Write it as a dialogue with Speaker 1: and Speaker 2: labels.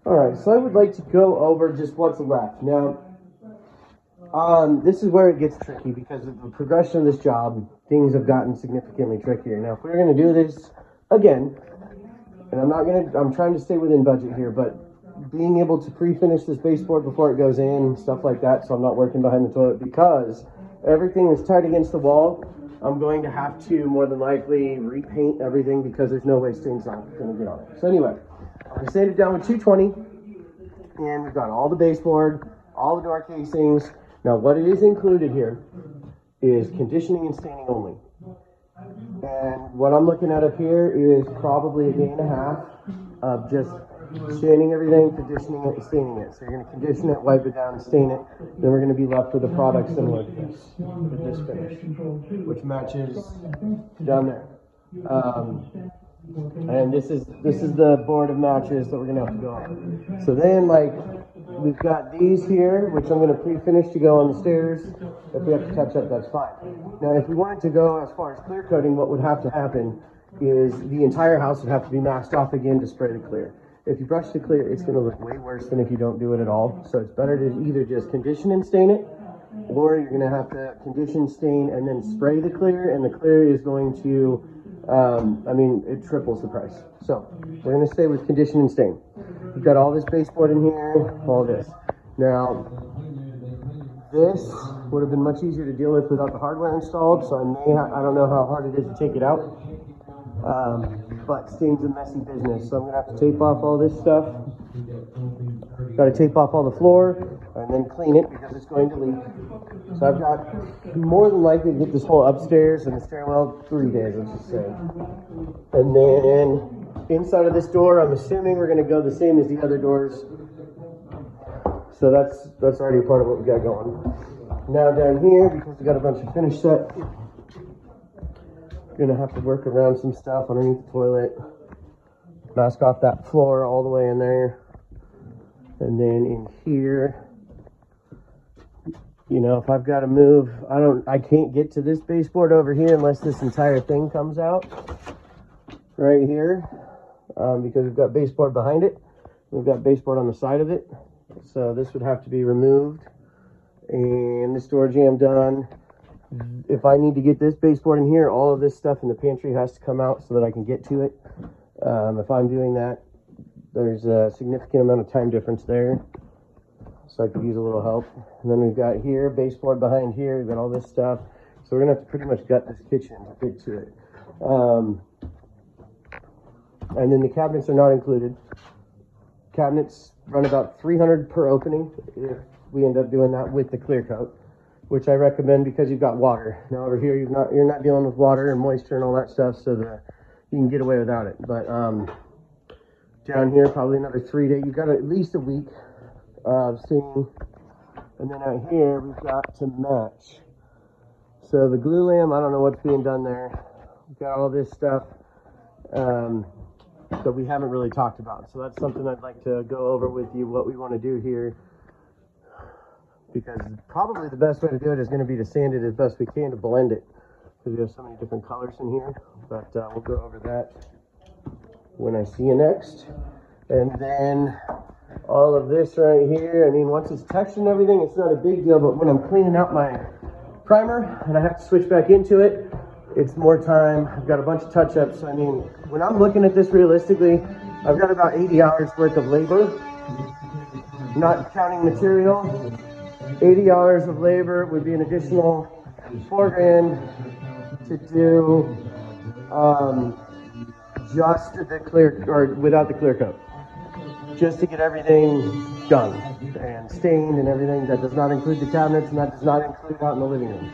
Speaker 1: All right, so I would like to go over just what's left. Now, this is where it gets tricky because of the progression of this job, things have gotten significantly trickier. Now, if we're going to do this again, and I'm trying to stay within budget here, but being able to pre-finish this baseboard before it goes in, stuff like that, so I'm not working behind the toilet because everything is tight against the wall. I'm going to have to more than likely repaint everything because there's no way stain's not going to get on it. So anyway, I'm going to sand it down with 220, and we've got all the baseboard, all the door casings. Now what it is included here is conditioning and staining only. And what I'm looking at up here is probably a day and a half of just sanding everything, conditioning it, and staining it. So you're going to condition it, wipe it down, stain it. Then we're going to be left with a product similar to this, with this finish, which matches down there. And this is the board of matches that we're going to have to go on. So then, like, we've got these here, which I'm going to pre-finish to go on the stairs. If we have to touch up, that's fine. Now, if we wanted to go as far as clear coating, what would have to happen is the entire house would have to be masked off again to spray the clear. If you brush the clear, it's going to look way worse than if you don't do it at all. So it's better to either just condition and stain it, or you're going to have to condition, stain, and then spray the clear, and the clear is going to, it triples the price. So we're going to stay with condition and stain. We've got all this baseboard in here, all this. Now, this would have been much easier to deal with without the hardware installed, so I don't know how hard it is to take it out. But stain's a messy business, so I'm gonna have to tape off all this stuff. Got to tape off all the floor and then clean it because it's going to leak. So I've got more than likely to get this whole upstairs and the stairwell 3 days, let's just say. And then inside of this door, I'm assuming we're gonna go the same as the other doors. So that's already a part of what we got going. Now down here, because we got a bunch of finish set, gonna have to work around some stuff underneath the toilet, mask off that floor all the way in there, and then in here, you know, if I've got to move, I can't get to this baseboard over here unless this entire thing comes out right here, because we've got baseboard behind it, we've got baseboard on the side of it, so this would have to be removed, and this door jamb done. If I need to get this baseboard in here, all of this stuff in the pantry has to come out so that I can get to it. If I'm doing that, there's a significant amount of time difference there, so I could use a little help. And then we've got here, baseboard behind here, we've got all this stuff. So we're gonna have to pretty much gut this kitchen to get to it. And then the cabinets are not included. Cabinets run about $300 per opening if we end up doing that with the clear coat, which I recommend because you've got water. Now over here, you're not dealing with water and moisture and all that stuff, so that you can get away without it. But down here, probably another 3 days. You've got at least a week of seeing. And then out here, we've got to match. So the glue lamp, I don't know what's being done there. We've got all this stuff that we haven't really talked about. So that's something I'd like to go over with you, what we want to do here. Because probably the best way to do it is going to be to sand it as best we can to blend it, because we have so many different colors in here. But we'll go over that when I see you next. And then all of this right here, I mean, once it's textured and everything, it's not a big deal, but when I'm cleaning out my primer and I have to switch back into it, it's more time. I've got a bunch of touch-ups. I mean, when I'm looking at this realistically, I've got about 80 hours worth of labor, not counting material. 80 hours of labor would be an additional $4 grand to do just the clear, or without the clear coat, just to get everything done and stained and everything. That does not include the cabinets, and that does not include out in the living room.